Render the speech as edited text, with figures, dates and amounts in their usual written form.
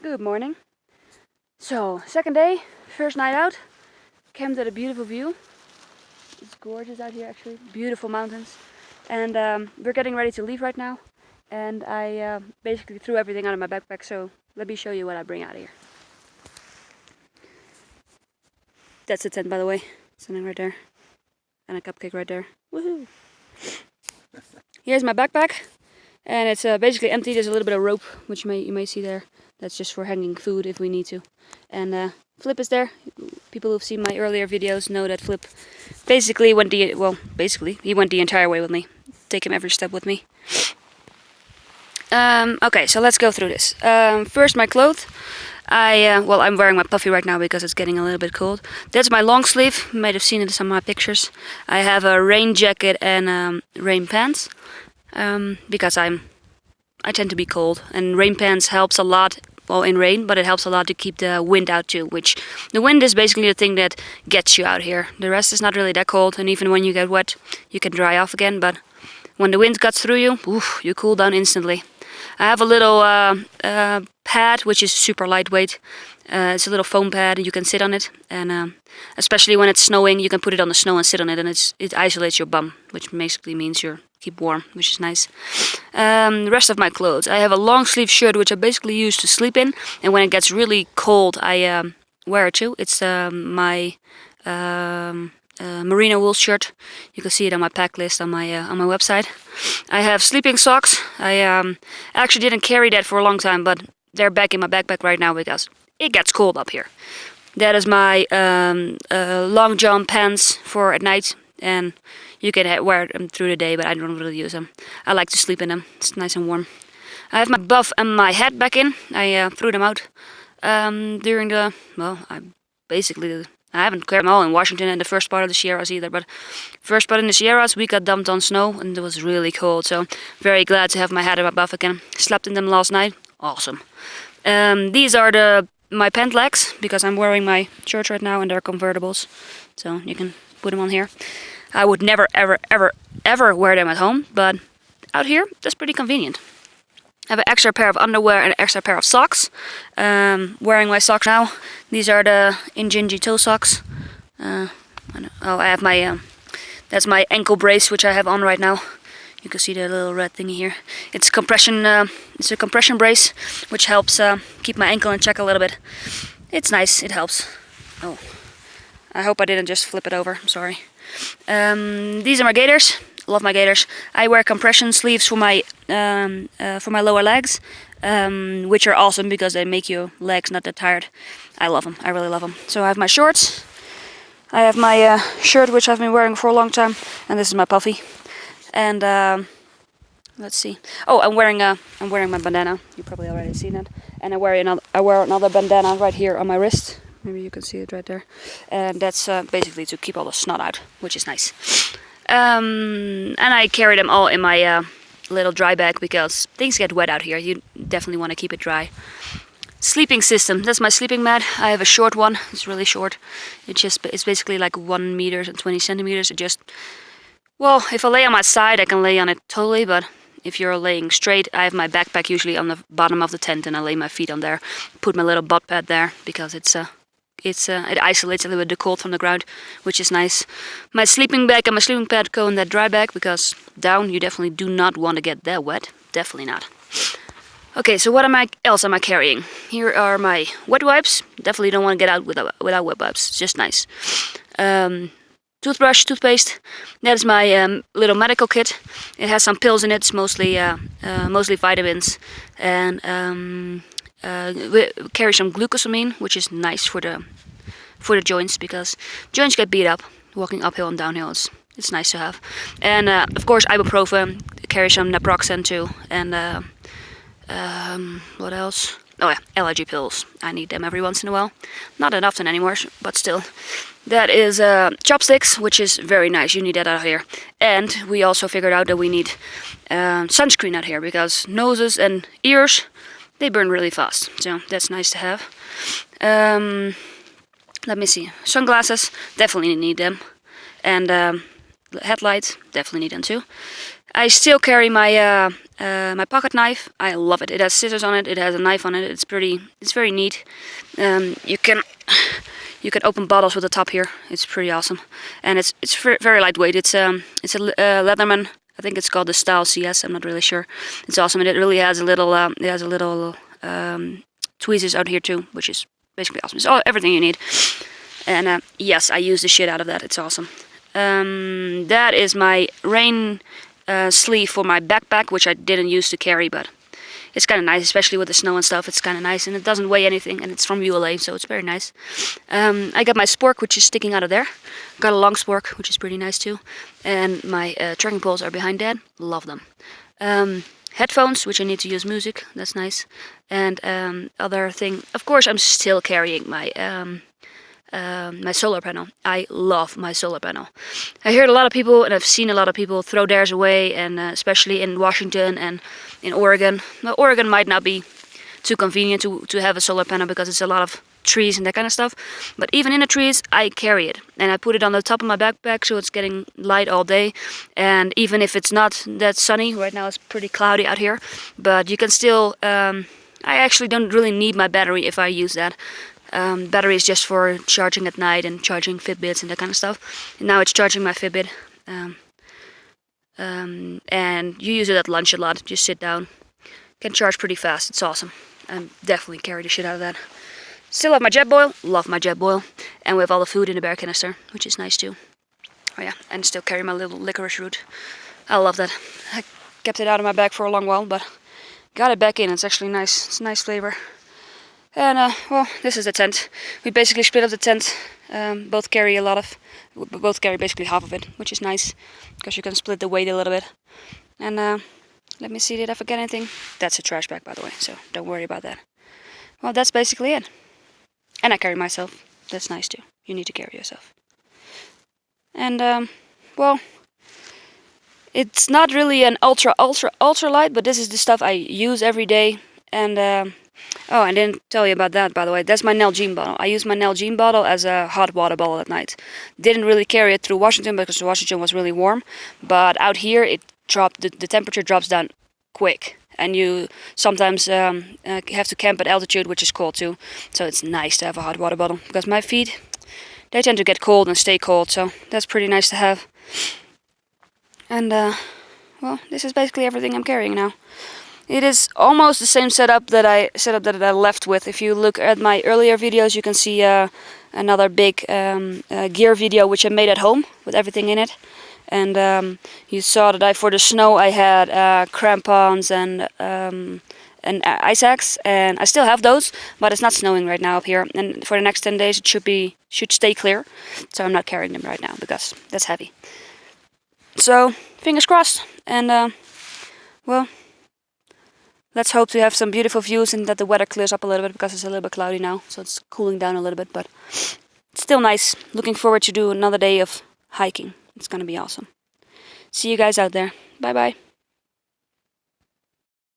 Good morning. So, second day, first night out. Camped at a beautiful view. It's gorgeous out here actually. Beautiful mountains. And we're getting ready to leave right now. And I basically threw everything out of my backpack, so let me show you what I bring out of here. That's the tent, by the way. Something right there. And a cupcake right there. Woohoo! Here's my backpack. And it's basically empty. There's a little bit of rope, which you may see there. That's just for hanging food if we need to. And Flip is there. People who've seen my earlier videos know that Flip basically went he went the entire way with me. Take him every step with me. Okay, so let's go through this. First, my clothes. I'm wearing my puffy right now because it's getting a little bit cold. That's my long sleeve. You might have seen it in some of my pictures. I have a rain jacket and rain pants because I tend to be cold, and rain pants helps a lot. Well, in rain, but it helps a lot to keep the wind out too, which the wind is basically the thing that gets you out here. The rest is not really that cold, and even when you get wet, you can dry off again, but when the wind cuts through you, oof, you cool down instantly. I have a little pad, which is super lightweight. It's a little foam pad, and you can sit on it, and especially when it's snowing, you can put it on the snow and sit on it, and it isolates your bum, which basically means you keep warm, which is nice. The rest of my clothes. I have a long sleeve shirt, which I basically use to sleep in, and when it gets really cold, I wear it too. It's my merino wool shirt. You can see it on my pack list on my website. I have sleeping socks. I actually didn't carry that for a long time, but they're back in my backpack right now because it gets cold up here. That is my long john pants for at night, and you can wear them through the day, but I don't really use them. I like to sleep in them. It's nice and warm. I have my buff and my hat back in. I threw them out during the, I haven't carried them all in Washington in the first part of the Sierras either, but first part in the Sierras we got dumped on snow and it was really cold, so very glad to have my hat and my buff again. Slept in them last night. Awesome. These are my pant legs, because I'm wearing my shirts right now and they're convertibles, so you can put them on here. I would never, ever, ever, ever wear them at home, but out here, that's pretty convenient. I have an extra pair of underwear and an extra pair of socks. Wearing my socks now. These are the Injinji toe socks. I have my, that's my ankle brace, which I have on right now. You can see the little red thingy here. It's a compression brace, which helps keep my ankle in check a little bit. It's nice, it helps. Oh, I hope I didn't just flip it over, I'm sorry. These are my gaiters. Love my gaiters. I wear compression sleeves for my lower legs, which are awesome because they make your legs not that tired. I love them. I really love them. So I have my shorts. I have my shirt, which I've been wearing for a long time, and this is my puffy. And let's see. Oh, I'm wearing my bandana. You probably already seen it. And I wear another bandana right here on my wrist. Maybe you can see it right there. And that's basically to keep all the snot out, which is nice. And I carry them all in my little dry bag because things get wet out here. You definitely want to keep it dry. Sleeping system. That's my sleeping mat. I have a short one. It's really short. It's basically like 1 meter and 20 centimeters. Well, if I lay on my side, I can lay on it totally, but if you're laying straight, I have my backpack usually on the bottom of the tent, and I lay my feet on there. Put my little butt pad there because it isolates a little bit the cold from the ground, which is nice. My sleeping bag and my sleeping pad go in that dry bag because down you definitely do not want to get that wet. Definitely not. Okay, so what else am I carrying? Here are my wet wipes. Definitely don't want to get out without wet wipes. It's just nice. Toothbrush, toothpaste. That is my little medical kit. It has some pills in it. It's mostly vitamins, and we carry some glucosamine, which is nice for the joints because joints get beat up walking uphill and downhill. It's nice to have, and of course ibuprofen. Carry some naproxen too, and what else? Oh yeah, allergy pills. I need them every once in a while. Not that often anymore, but still. That is chopsticks, which is very nice. You need that out here. And we also figured out that we need sunscreen out here because noses and ears, they burn really fast. So that's nice to have. Let me see. Sunglasses, definitely need them. And headlights, definitely need them too. I still carry my my pocket knife. I love it. It has scissors on it. It has a knife on it. It's very neat. You can open bottles with the top here. It's pretty awesome, and it's very lightweight. It's a Leatherman. I think it's called the Style CS. I'm not really sure. It's awesome, and it really has a little tweezers out here too, which is basically awesome. It's everything you need. And yes, I use the shit out of that. It's awesome. That is my rain sleeve for my backpack, which I didn't use to carry, but it's kind of nice, especially with the snow and stuff. It's kind of nice, and it doesn't weigh anything, and it's from ULA, so it's very nice. I got my spork, which is sticking out of there. Got a long spork, which is pretty nice too. And my trekking poles are behind Dad. Love them. Headphones, which I need to use music. That's nice. And other thing, of course, I'm still carrying my my solar panel. I love my solar panel. I heard a lot of people, and I've seen a lot of people throw theirs away, and especially in Washington and in Oregon. Well, Oregon might not be too convenient to have a solar panel because it's a lot of trees and that kind of stuff. But even in the trees, I carry it, and I put it on the top of my backpack so it's getting light all day. And even if it's not that sunny, right now it's pretty cloudy out here, but you can still, I actually don't really need my battery if I use that. Battery is just for charging at night and charging Fitbits and that kind of stuff. And now it's charging my Fitbit. And you use it at lunch a lot. Just sit down. Can charge pretty fast. It's awesome. I definitely carry the shit out of that. Still have my Jetboil. Love my Jetboil. And we have all the food in the bear canister, which is nice too. Oh yeah, and still carry my little licorice root. I love that. I kept it out of my bag for a long while, but got it back in. It's actually nice. It's a nice flavor. And well, this is the tent. We basically split up the tent. Both carry basically half of it, which is nice because you can split the weight a little bit. And let me see, did I forget anything? That's a trash bag, by the way, so don't worry about that. Well, that's basically it. And I carry myself. That's nice too. You need to carry yourself. And well, it's not really an ultralight, but this is the stuff I use every day. And oh, I didn't tell you about that, by the way. That's my Nalgene bottle. I use my Nalgene bottle as a hot water bottle at night. Didn't really carry it through Washington because Washington was really warm. But out here, it dropped. The temperature drops down quick. And you sometimes have to camp at altitude, which is cold too. So it's nice to have a hot water bottle. Because my feet, they tend to get cold and stay cold. So that's pretty nice to have. And, well, this is basically everything I'm carrying now. It is almost the same setup that I left with. If you look at my earlier videos, you can see another big gear video which I made at home with everything in it. And you saw that for the snow I had crampons and ice axe, and I still have those, but it's not snowing right now up here. And for the next 10 days it should stay clear, so I'm not carrying them right now because that's heavy. So fingers crossed, and well. Let's hope to have some beautiful views and that the weather clears up a little bit because it's a little bit cloudy now. So it's cooling down a little bit, but it's still nice. Looking forward to do another day of hiking. It's going to be awesome. See you guys out there. Bye bye.